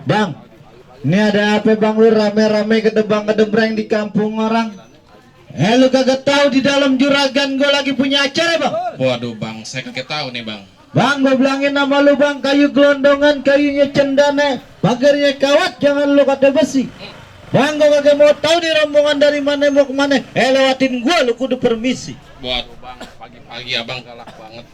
Bang, ini ada apa bang lu rame-rame kedebang-kedebrang di kampung orang? Lu kagak tahu di dalam juragan gue lagi punya acara bang? Waduh bang, saya kagak tahu nih bang. Bang, gue bilangin nama lu bang, kayu gelondongan, kayunya cendana, pagarnya kawat, jangan lu kata besi. Bang, gue kagak mau tahu di rombongan dari mana mau kemana. Lewatin gue, lu kudu permisi. Waduh bang, pagi-pagi abang galak banget.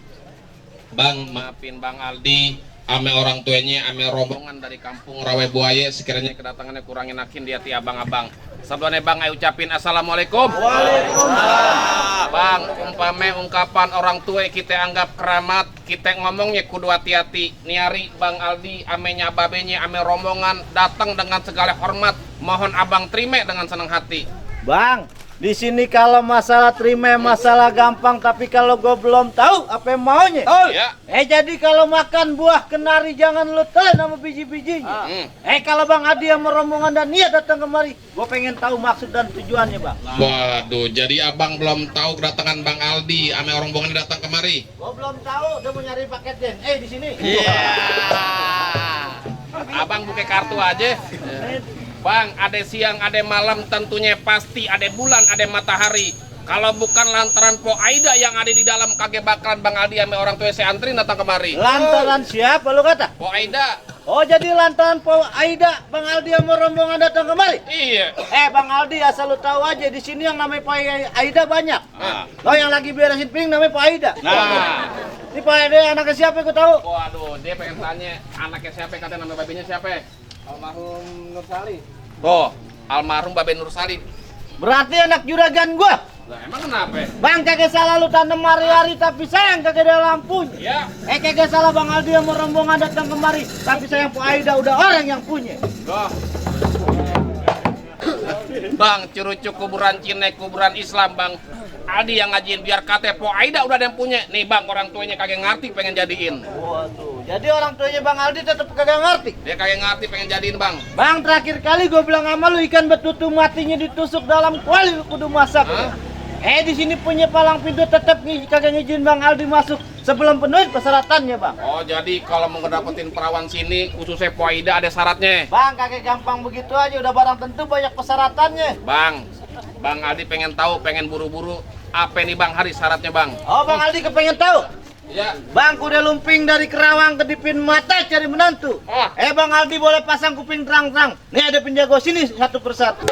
Bang, maafin bang Aldi, ame orang tuanya, ame rombongan dari kampung Rawe Buaya, sekiranya kedatangannya kurangin akin di hati abang-abang. Sebelumnya bang, ayo ucapin assalamualaikum. Waalaikumsalam. Bang, umpame ungkapan orang tua kita anggap keramat, kita ngomongnya kudu hati-hati. Niari bang Aldi, amenya babenya, ame rombongan datang dengan segala hormat. Mohon abang terima dengan senang hati. Bang, di sini kalau masalah terima masalah gampang, tapi kalau gue belum tahu apa yang maunya. Ya. Jadi kalau makan buah kenari jangan lu telan sama biji-bijinya. Kalau Bang Adi yang merombongan dan niat datang kemari, gue pengen tahu maksud dan tujuannya bang. Waduh, jadi abang belum tahu kedatangan bang Aldi, ame rombongan datang kemari. Gue belum tahu, udah mau nyari paket Den. Di sini. Abang buka kartu aja. Bang, ada siang, ada malam, tentunya pasti ada bulan, ada matahari. Kalau bukan lantaran Po Aida yang ada di dalam, kagak bakalan Bang Aldi sama orang tua saya antri datang kemari. Lantaran siapa lu kata? Po Aida. Oh, jadi lantaran Po Aida Bang Aldi sama rombongan datang kemari? Iya. Bang Aldi, asal lu tahu aja di sini yang namanya Po Aida banyak. Lo yang lagi beresin piring namanya Po Aida. Ini Po Aida anaknya siapa gue tahu? Waduh, dia pengen tanya anaknya siapa, katanya nama babinya siapa? Almarhum Nur Sali. Oh, almarhum Babe Nur Sali. Berarti anak juragan gua. Lah emang kenapa? Bang, kagak salah lu tanam hari-hari tapi sayang kagak ada lampunya. Ya. Kagak salah Bang Aldi yang mau rombongan datang kemari, tapi sayang Po Aida udah orang yang punya. Loh. Bang, curucuk kuburan Cina, kuburan Islam, Bang. Aldi yang ngajiin biar kata Po Aida udah ada yang punya. Nih Bang, orang tuanya kagak ngerti pengen jadiin. Waduh, jadi orang tuanya Bang Aldi tetap kagak ngerti. Dia kagak ngerti pengen jadiin, Bang. Bang, terakhir kali gue bilang sama lu ikan betutu matinya ditusuk dalam kuali lu kudu masak. Di sini punya palang pintu tetap kagak ngizin Bang Aldi masuk sebelum penuh persyaratannya, Bang. Oh, jadi kalau mau ngedapetin perawan sini khususnya Po Aida ada syaratnya. Bang, kagak gampang begitu aja, udah barang tentu banyak persyaratannya. Bang Aldi pengen tahu, pengen buru-buru apa nih Bang hari syaratnya, Bang? Oh, Bang Aldi kepengen tahu? Ya. Bang, kuda lumping dari Kerawang kedipin mata cari menantu. Bang Aldi boleh pasang kuping terang-terang. Nih ada penjago sini satu persatu.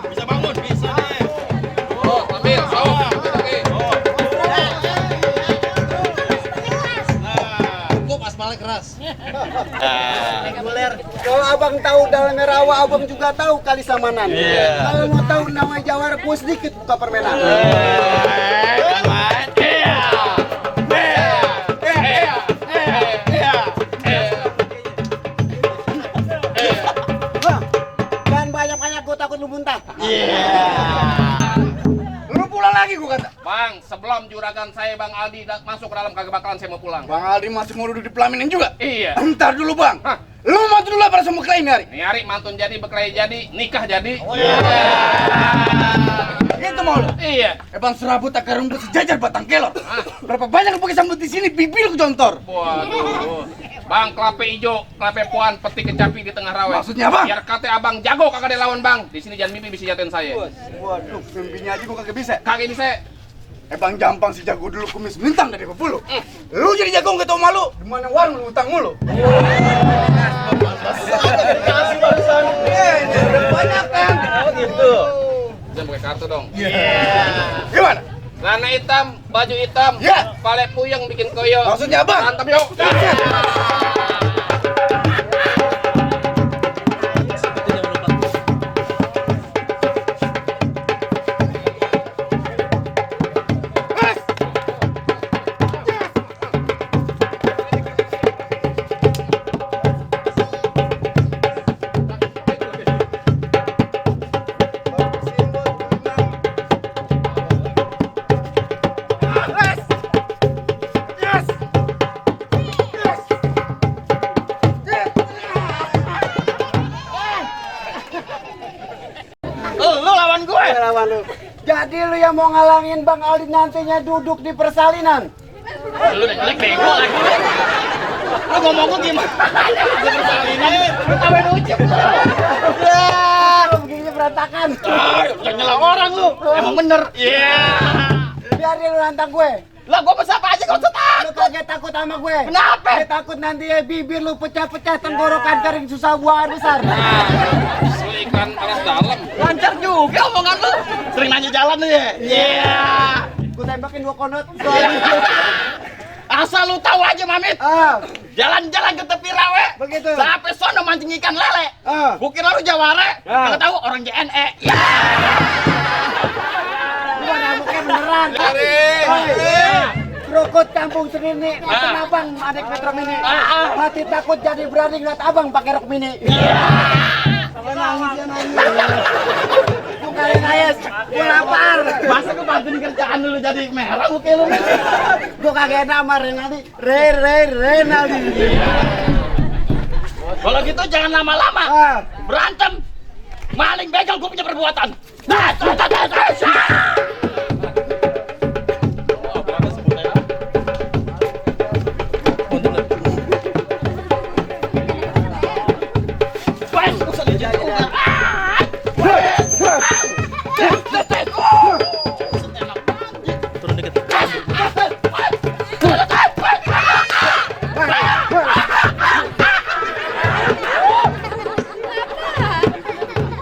Bisa bangun, bisa deh. Oh, ambil, Kok aspalnya keras. Kalau abang tahu dalam rawa, abang juga tahu kali samanan. Kalau mau tahu nama Jawara pun sedikit buka permainan. Jangan banyak-banyak, gue takut lu muntah. Lu pulang lagi gue kata. Bang, sebelum juragan saya Bang Aldi masuk ke dalam kagak bakalan saya mau pulang. Bang Aldi masih mau duduk di pelaminin juga? Iya. Ntar dulu bang. Lu mau dulu apa sama klien hari? Nih hari mantun jadi, berkelahi jadi, nikah jadi. Itu mau lu? Iya. Bang serabut akar rumput sejajar batang kelor. Berapa banyak lu pakai sambut di sini, bibir lu jontor. Waduh. Bang, kelapa hijau, kelapa puan, peti kecapi di tengah rawa. Maksudnya apa? Biar kata abang jago kagak ada lawan bang. Di sini jangan mimpi bisa jatuhin saya. Waduh, mimpinya aja gua kagak bisa. Kagak bisa. Bang Jampang si jago dulu kumis melintang dari bulu. Lu jadi jago nggak tau malu. Di mana warung lu utang mulu. Banyak kan? Oh gitu. Jangan pakai kartu dong. Gimana? Celana hitam, baju hitam, pale puyeng bikin koyo. Maksudnya apa? Mantap yuk. Jadi lu yang mau ngalangin Bang Aldi nantinya duduk di persalinan? Lu udah jelek bego lagi. Lu ngomong gua gimana? Di persalinan. Lu tambahin ucap. Ya, lu begini berantakan. Jangan nyela orang lu. Emang bener. Iya. Biar dia lu nantang gue. Lah gua masa apa aja kau setak. Lu kagak takut sama gue? Kenapa? Gue takut nanti ya bibir lu pecah-pecah, tenggorokan kering, susah buang air besar. Lu ikan alas dalam. Lancar juga omongan lu. Sering nanya jalan lu ya? Iya. Gue tembakin 2 konot. Asal lu tahu aja Mamit. Jalan-jalan ke tepi rawe. Begitu. Sampai sono mancing ikan lele. Gua kira lu Jaware. Ah. Kagak tahu orang JNE. Ya. Gua ngamuknya beneran. Krukut kampung sendiri, nonton abang adik Metro Mini. Mati takut jadi berani ngeliat abang pakai rok mini. Apa nangis ya nangis. Bukan nangis, gua lapar. Masa gua bantuin kerjaan dulu jadi merah muka lu. Gua kagak nama Renaldi. Renaldi. Kalau gitu jangan lama-lama. Berantem. Maling begal gua punya perbuatan.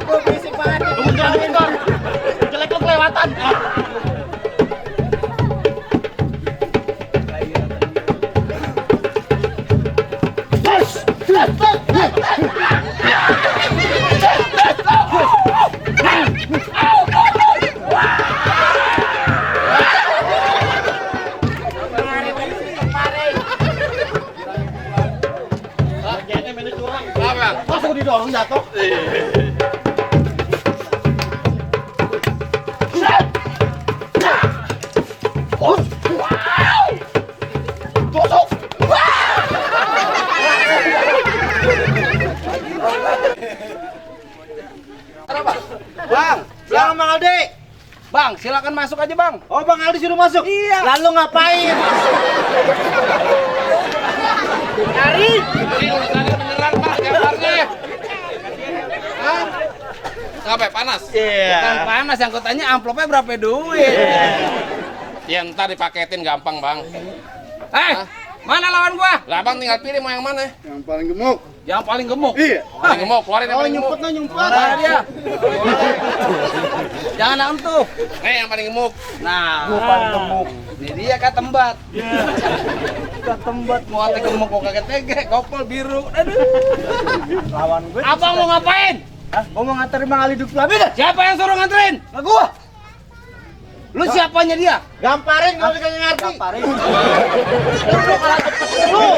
Gua berisik banget. Jelek lu kelewatan. Masa gua didorong jatuh? Tusuk! Bang, bilang sama Aldi. Bang, silakan masuk aja bang. Oh, Bang Aldi suruh masuk. Iya. Lalu ngapain? Nyari. Ini urusannya beneran Pak, gambarnya. Hah? Sampai panas? Bukan panas, yang kutanya amplopnya berapa duit? Ya ntar dipaketin gampang Bang. Mana lawan gua? Lah Bang tinggal pilih mau yang mana? Yang paling gemuk. Yang paling gemuk. Iya. Paling gemuk, keluarin yang paling gemuk. Nyumput. Mana dia? Jangan nangtu. Yang paling gemuk. Nah, Gua paling gemuk. ini dia katembat. Katembat mau ate gemuk kok kaget tege, kopel biru. Aduh. Lawan gue. Abang mau ngapain? Hah? Gua mau nganterin Bang Aldi duduk labin dah. Siapa yang suruh nganterin? Lah gua. Lu siapanya dia? Gamparin kalau kagak ngerti. Gamparin. Lu kalah cepet lu.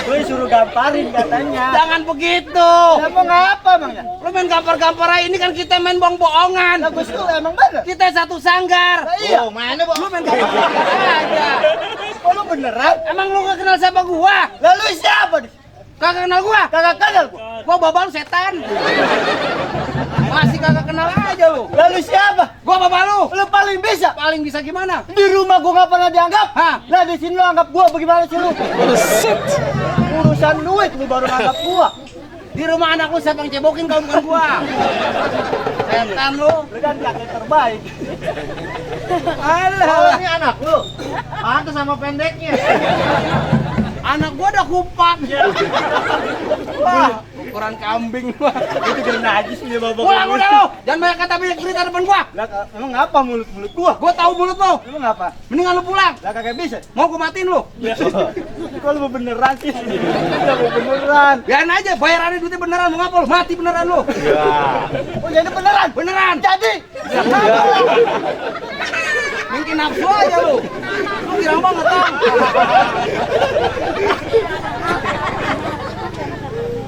Gue suruh gamparin katanya. Jangan begitu. Emang ngapa Bang ya? Lu main gampar-gampar aja, ini kan kita main bohong-bohongan. Lah gue suruh emang bener. Kita satu sanggar. Lah iya. Mana Bang? Lu main gampar-gampar aja. Oh lu beneran? Emang lu gak kenal siapa gua? Lalu siapa nih? Kagak kenal gua? Kagak kenal gua. Gua babal setan. Masih kagak kenal aja lu. Lalu siapa? Gua babal lu. Lu paling bisa. Paling bisa gimana? Di rumah gua nggak pernah dianggap. Hah? Lah di sini lu anggap gua bagaimana sih lu? Urusan duit lu baru anggap gua. Di rumah anak lu siapa yang cebokin kalau bukan gua? Setan lu. Lu kan kakek terbaik. Alah. Oh, ini anak lu. Pantes sama pendeknya. Anak gua udah kupak. Wah, ukuran kambing gua. Itu kira najis nih bapak. Pulang udah lu. Jangan banyak kata banyak cerita depan gua. Lah emang ngapa mulut gua? Gua tahu mulut lu. Emang ngapa? Mendingan lu pulang. Lah kagak bisa. Mau gua matiin lu. Kok lu beneran sih? Lu beneran. Biarin aja, bayarannya duitnya beneran. Mau ngapa lu? Mati beneran lu. Oh jadi beneran? Beneran. Jadi. Mungkin nafsu aja lu. Lu girang banget kan?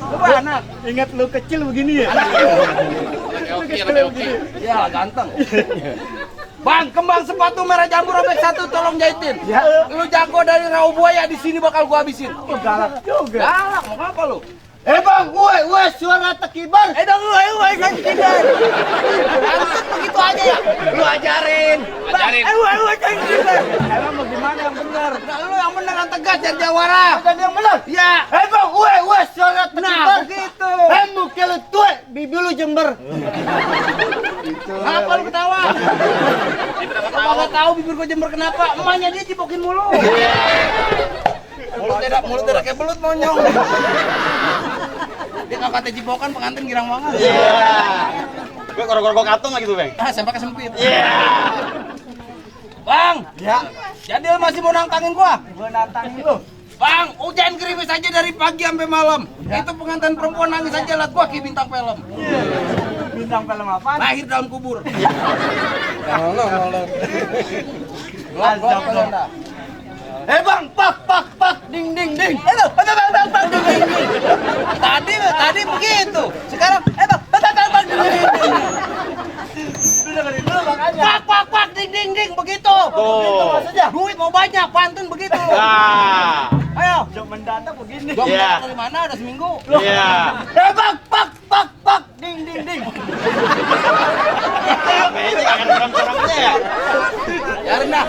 Lu anak. Ingat lu kecil begini ya? Oke. Ya ganteng. Bang, kembang sepatu merah jambu robek 1 tolong jahitin. Ya. Lu jago dari rau buaya di sini bakal gua habisin. Oh, galak juga. Galak, mau apa lu? Bang, gue suara tekibar. Dong, gue kan tidak. Begitu aja ajarin. Ajarin. Ajarin. Emang bagaimana yang benar? Nah, lu yang benar yang tegas jadi jawara. Jadi yang benar? Ya. Emang gue syarat nah, begitu. Emang kalau tuh bibi lu Jember. Kenapa lu ketawa? Kenapa tahu bibir gua Jember kenapa? Emaknya dia cipokin mulu. Mulut tidak kayak belut monyong. Dia nggak kata cipokan pengantin girang banget. Gue korok-korok katung lagi tuh, Bang. Ah, sampai kesempit. Bang, ya. Jadi lu masih mau nantangin gua? Gua nantangin lu. Bang, hujan gerimis aja dari pagi sampai malam. Itu pengantin perempuan nangis aja liat gua kayak bintang film. Bintang film apa? Lahir dalam kubur. Bang, pak, ding, ding. Bang, ding, ding. Tadi begitu. Sekarang, bang, ding, ding. Pak, ding, begitu. Begitu maksudnya. Duit mau banyak, pantun begitu. Ayo, jom mendadak begini. Jom mendadak dari mana? Ada seminggu. Bang, pak, ding. Ini akan kurang-kurangnya ya. Biarin dah.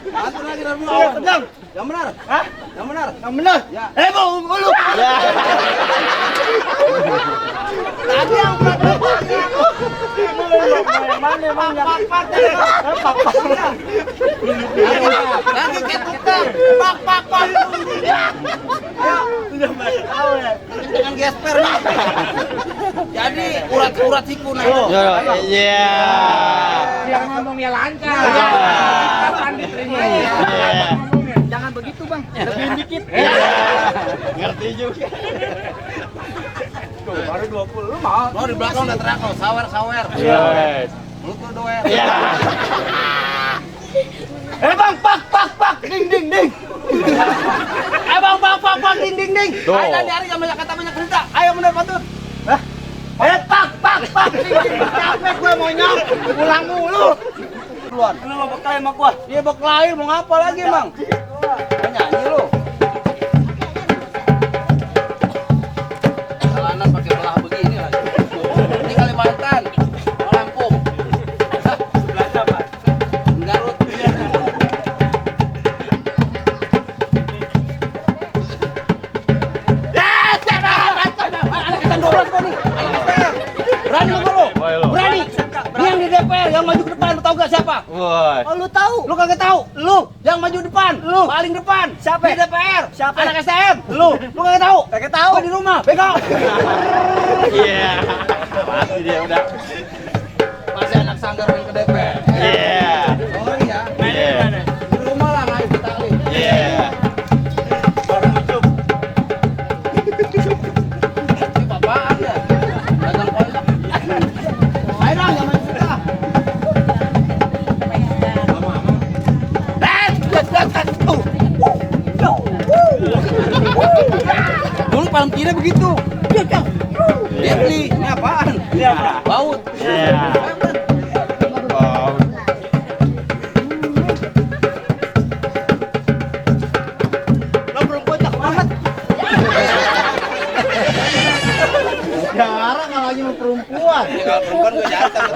Pantun lagi dari mulai. Tenang. Yang benar. Hah? Yang benar. Ya. Bang, lu. Ya. Tadi yang mana bang yang pak. Lagi kayak tukang. Pak. Sudah banyak tahu ya. Dengan gesper nih. Jadi urat siku nah. Iya. Yang ngomongnya lancar. Kapan diterima? Jangan begitu bang. Lebihin dikit. Ngerti juga. Tuh, baru 20. Lu mau? Mau di belakang udah teriak lo. Sawer. Iya. Mulut lu doer. Iya. Bang, pak, ding. Bang, pak, ding. Tuh. Ayo nyari yang banyak kata banyak cerita. Ayo bener pantun. Pak, ding. Capek gue mau nyok. Pulang mulu. Keluar. Lu mau bekal sama gua? Dia bekal mau ngapa lagi, Bang? Nyanyi lu. Jalanan pakai belah begini lagi. Ini Kalimantan. Lampung. Sebelah apa? Garut. Berani lu? Berani. Dia yang di DPR yang maju ke depan, lu tahu gak siapa? Woi. Oh, lu tahu? Lu kagak tahu? Lu yang maju depan. Lu paling depan. Siapa? Di DPR. Siapa? Anak STM. Lu kagak tahu? Kagak tahu. Gua di rumah. Bego. Iya. Pasti dia udah. Masih anak sanggar main ke DPR. Iya. Oh iya. Iya. Di rumah lah naik di tali. Iya. Ini apaan ya? Dagang kontak. Ayo dong, yang main kita. Dulu paling kira begitu. Dia beli, ini apaan? Baut. Iya. Oh. Lo belum kocak banget. Jarang lagi mau perempuan. Kalau perempuan gue jantan.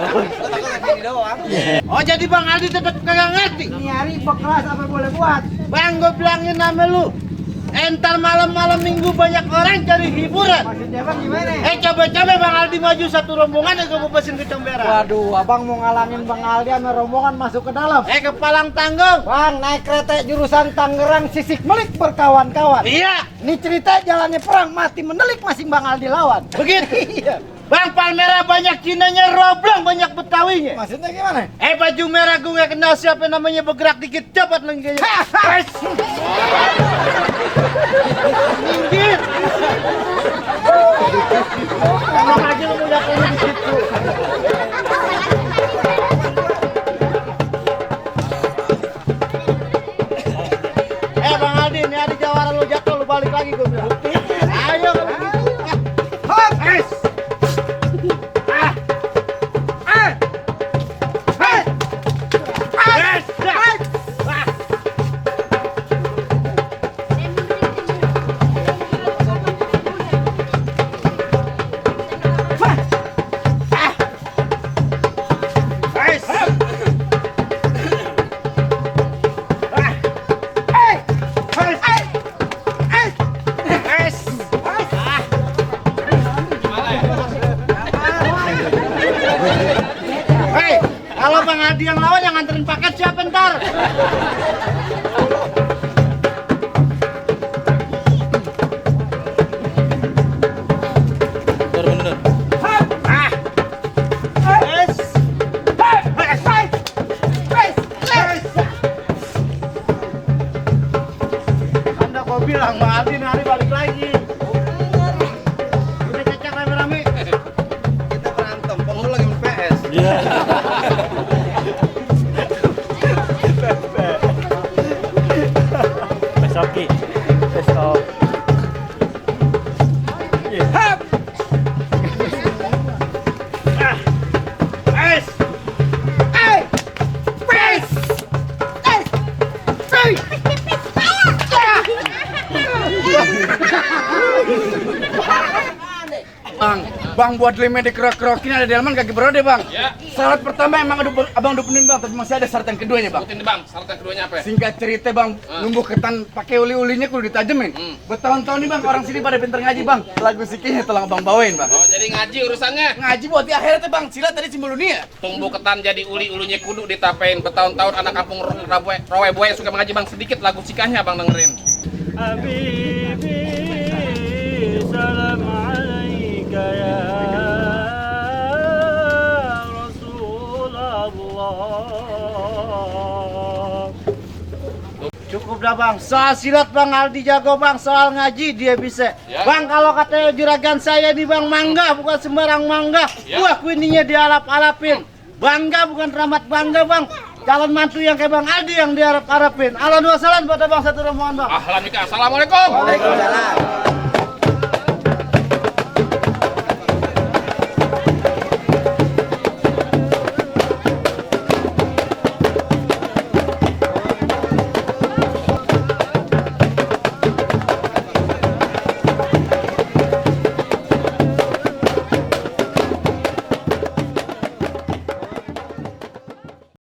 Gini doang. Oh jadi Bang Aldi tetap kagak ngerti. Nyari pekeras apa boleh buat? Bang gue bilangin nama lu. Entar malam-malam minggu banyak orang cari hiburan. Maksudnya Bang gimana? Coba-coba Bang Aldi maju satu rombongan yang gue bebasin ke Canberra. Waduh, abang mau ngalangin Bang Aldi sama rombongan masuk ke dalam. Ke Palang Tanggung. Bang, naik kereta jurusan Tangerang Sisik Melik berkawan-kawan. Iya. Ini cerita jalannya perang mati menelik masing Bang Aldi lawan. Begitu. Iya. Bang, Palmera banyak Cinanya, Roblong banyak Betawinya. Maksudnya gimana? Baju merah gue gak kenal siapa namanya, bergerak dikit cepat lagi. Minggir. Emang aja lu udah kayak gitu. Bang Aldi, ini ada jawara lu jatuh, lu balik lagi gue bilang. Ayo kalau gitu. Kalau Bang Aldi yang lawan yang nganterin paket siapa ntar? Anda kok bilang Bang Aldi hari balik lagi. Udah cecak rame-rame. Kita berantem, penghulu lagi main PS. Besoki. Besok. Bang buat lima dikerok-kerokin ada delman kaki berode bang. Ya. Syarat pertama emang abang udah penuhin bang, tapi masih ada syarat yang keduanya bang. Sebutin bang, syarat yang keduanya apa ya? Singkat cerita bang, numbuh ketan pakai uli-ulinya kudu ditajemin. Bertahun-tahun nih bang, orang sini pada pinter ngaji bang. Lagu sikinya telah abang bawain bang. Oh jadi ngaji urusannya. Ngaji buat di akhirat bang, silat tadi simbol dunia. Tumbuh ketan jadi uli-ulunya kudu ditapain. Bertahun-tahun anak kampung Rawe Buaya suka mengaji bang. Sedikit lagu sikahnya bang dengerin. Habibi, salam alaika ya Rasulullah. Cukup dah bang, soal silat bang Aldi jago bang, soal ngaji dia bisa. Ya. Bang kalau katanya juragan saya di bang mangga, bukan sembarang mangga. Ya. Wah kuininya dialap-alapin. Bangga bukan rahmat bangga bang. Calon mantu yang kayak bang Aldi yang diharap-harapin. Alhamdulillah buat abang satu rombongan bang. Ahlan bika. Assalamualaikum. Waalaikumsalam.